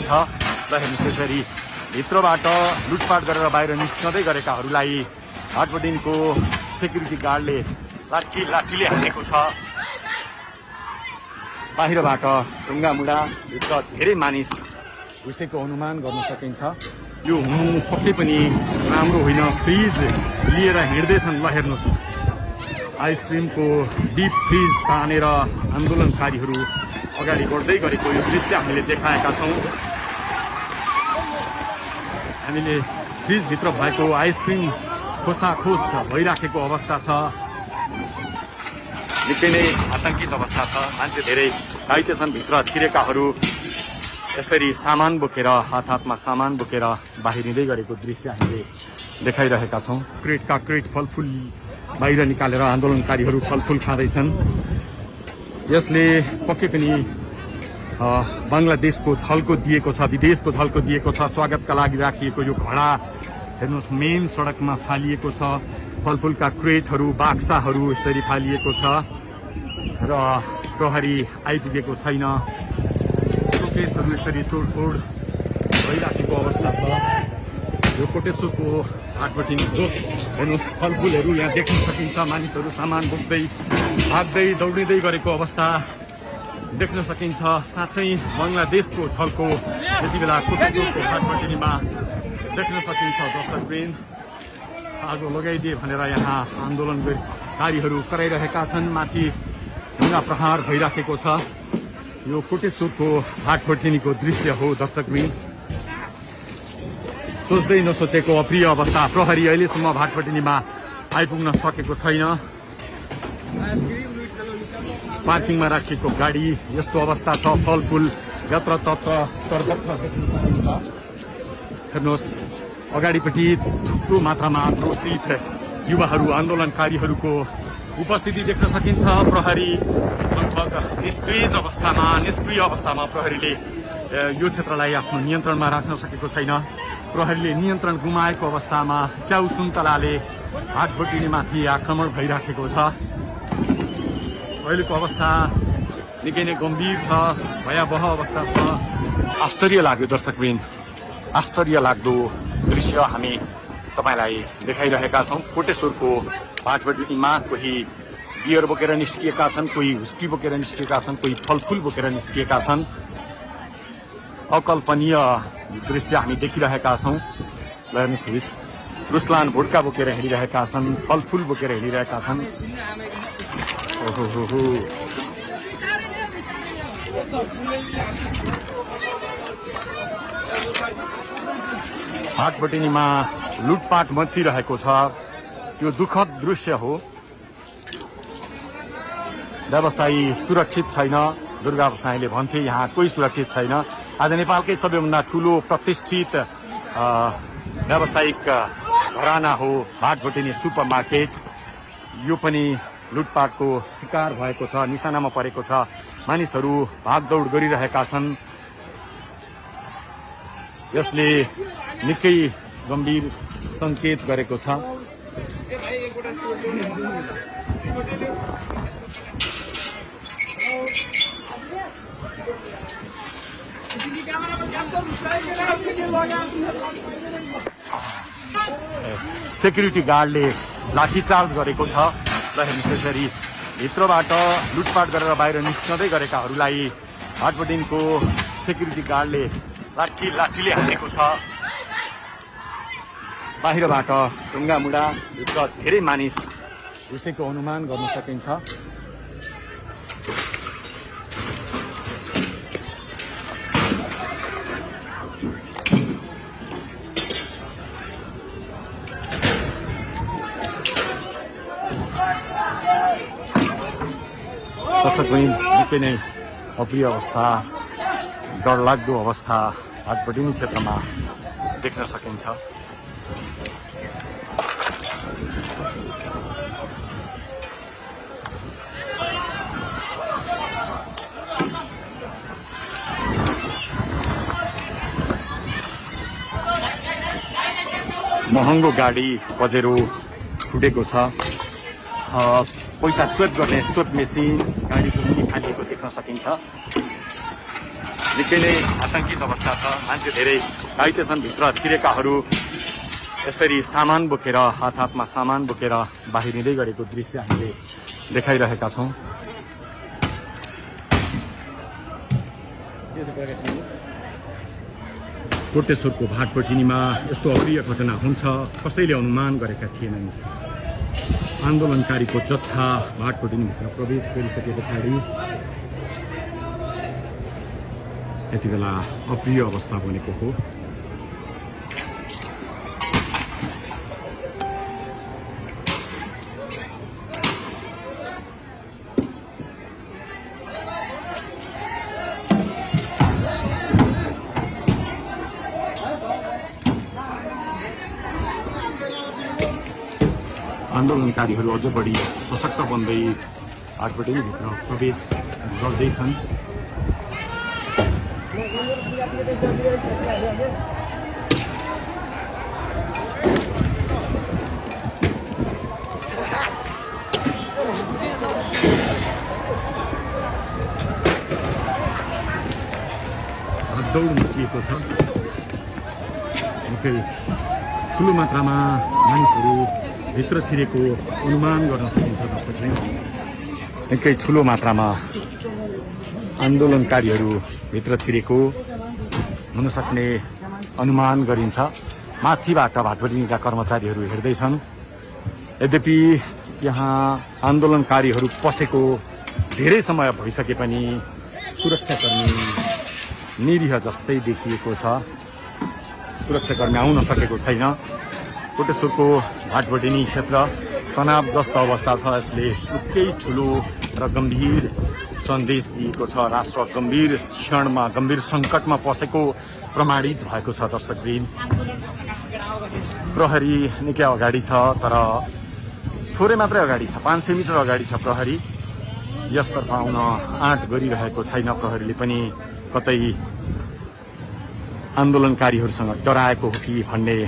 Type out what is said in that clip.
छ। ल हेर्नुहोस् यसरी भित्रबाट लुटपाट गरेर बाहिर निस्कँदै गरेकाहरूलाई हाटबटिनको सेक्युरिटी गार्डले लाठीले हानेको छ। बाहिरबाट ढुङ्गामुढा भित्र धेरै मानिस घुसेको अनुमान गर्न सकिन्छ। यो हुनु पक्कै पनि राम्रो होइन। फ्रिज लिएर हिँड्दैछन्। ल हेर्नुहोस् आइसक्रिमको डिप फ्रिज तानेर आन्दोलनकारीहरू अगाडि बढ्दै गरेको यो दृश्य हामीले देखाएका छौँ। हामीले फ्रिजभित्र भएको आइसक्रिम खोसाखोस भइराखेको अवस्था छ। निकै नै आतंकित अवस्था छ। मान्छे धेरै घाइते छन्। भित्र छिरेकाहरू यसरी सामान बोकेर हातमा सामान बोकेर बाहिरिँदै गरेको दृश्य हामीले देखाइरहेका छौँ। क्रेटका क्रेट फलफुल बाहिर निकालेर आन्दोलनकारीहरू फलफुल खाँदैछन्। यसले पक्कै पनि बङ्गलादेशको झल्को दिएको छ, विदेशको झल्को दिएको छ। स्वागतका लागि राखिएको यो घडा हेर्नुहोस् मेन सडकमा फालिएको छ। फलफुलका क्रेटहरू बाक्साहरू यसरी फालिएको छ र प्रहरी आइपुगेको छैन। शोकेसहरू यसरी तोडफोड भइराखेको अवस्था छ। यो कोटेश्वरको हाटबटिन हेर्नुहोस् फलफुलहरू यहाँ देख्न सकिन्छ। मानिसहरू सामान बोक्दै भाग्दै दौडिँदै गरेको अवस्था देख्न सकिन्छ। साँच्चै बङ्गलादेशको झल्को यति बेला कोटेश्वरको हाटबटिनीमा देख्न सकिन्छ। दर्शकवृन्द आगो लगाइदिए भनेर यहाँ आन्दोलनकारीहरू कराइरहेका छन्। माथि ढुङ्गा प्रहार भइराखेको छ। यो कोटेश्वरको हाटबटिनीको दृश्य हो। दर्शकवृन्द सोच्दै नसोचेको अप्रिय अवस्था। प्रहरी अहिलेसम्म हाटबटिनीमा आइपुग्न सकेको छैन। पार्किङमा राखिएको गाडी यस्तो अवस्था छ। फलफुल यत्रतत्र सर्वत्र देख्न सकिन्छ। हेर्नुहोस् अगाडिपट्टि थुप्रो मात्रामा क्रोशित युवाहरू आन्दोलनकारीहरूको उपस्थिति देख्न सकिन्छ। प्रहरी लगभग निष्क्रिय अवस्थामा प्रहरीले यो क्षेत्रलाई आफ्नो नियन्त्रणमा राख्न सकेको छैन। प्रहरीले नियन्त्रण गुमाएको अवस्थामा स्याउ सुन्तलाले हाटबटिनीमाथि आक्रमण भइराखेको छ। अहिलेको अवस्था निकै नै गम्भीर छ, भयावह अवस्था छ। आश्चर्य लाग्यो दर्शकवृन्द, आश्चर्य लाग्दो दृश्य हामी तपाईँलाई देखाइरहेका छौँ। कोटेश्वरको हाटबटिनीमा कोही बियर बोकेर निस्किएका छन्, कोही हुस्की बोकेर निस्किएका छन्, कोही फलफुल बोकेर निस्किएका छन्। अकल्पनीय दृश्य हामी देखिरहेका छौँ। ल हेर्नुहोस् रुसलान भुड्का बोकेर हिँडिरहेका छन्, फलफुल बोकेर हिँडिरहेका छन्। ओहो हाटबटिनीमा लुटपाट मचिरहेको छ। त्यो दुःखद दृश्य हो। व्यवसायी सुरक्षित छैन। दुर्गा बसाईले भन्थे यहाँ कोही सुरक्षित छैन। आज नेपालकै सबैभन्दा ठुलो प्रतिष्ठित व्यावसायिक घराना हो हाटबटिनी सुपर मार्केट। यो पनि लुटपाटको शिकार भएको छ, निशानामा परेको छ। मानिसहरू भागदौड गरिरहेका छन्। यसले निकै गम्भीर सङ्केत गरेको छ। सेक्युरिटी गार्डले लाठीचार्ज गरेको छ। र हेर्नुहोस् यसरी भित्रबाट लुटपाट गरेर बाहिर निस्कँदै गरेकाहरूलाई हाटबटिनको सेक्युरिटी गार्डले लाठीले हानेको छ। बाहिरबाट ढुङ्गामुढा भित्र धेरै मानिस घुसेको अनुमान गर्न सकिन्छ। दर्शकवृन्द निकै नै अप्रिय अवस्था, डरलाग्दो अवस्था हाटबटिनी क्षेत्रमा देख्न सकिन्छ। महँगो गाडी पजेरो फुटेको छ। पैसा स्वेप गर्ने स्वेप मेसिन गाडीको मुनि फालिएको देख्न सकिन्छ। निकै नै आतंकित अवस्था छ। मान्छे धेरै घाइते छन्। भित्र छिरेकाहरू यसरी सामान बोकेर हातमा सामान बोकेर बाहिरिँदै गरेको दृश्य हामीले देखाइरहेका छौँ। कोटेश्वरको भाटपटिनीमा यस्तो अप्रिय घटना हुन्छ कसैले अनुमान गरेका थिएनन्। आन्दोलनकारीको जत्था भाटपटिनीभित्र प्रवेश गरिसके पछाडि यति बेला अप्रिय अवस्था बनेको हो। आन्दोलनकारीहरू अझ बढी सशक्त बन्दै भाटपटिनीभित्र प्रवेश गर्दैछन्। दौड मचिएको छ। निकै ठुलो मात्रामा मानिसहरू भित्र छिरेको अनुमान गर्न सकिन्छ। दर्शकले निकै ठुलो मात्रामा आन्दोलनकारीहरू भित्र छिरेको हुन सक्ने अनुमान गरिन्छ। माथिबाट भाटपटिनीका कर्मचारीहरू हेर्दैछन्। यद्यपि यहाँ आन्दोलनकारीहरू पसेको धेरै समय भइसके पनि सुरक्षाकर्मी निरीह जस्तै देखिएको छ। सुरक्षाकर्मी आउन सकेको छैन। कोटेश्वरको भाटपटिनी क्षेत्र तनावग्रस्त अवस्था छ। यसले निकै ठुलो र गम्भीर सन्देश दिएको छ। राष्ट्र गम्भीर क्षणमा गम्भीर सङ्कटमा पसेको प्रमाणित भएको छ। दर्शकवृन्द, प्रहरी निकै अगाडि छ, तर थोरै मात्रै अगाडि छ। 500 मिटर अगाडि छ प्रहरी। यसतर्फ आउन आँट गरिरहेको छैन। प्रहरीले पनि कतै आन्दोलनकारीहरूसँग डराएको हो कि भन्ने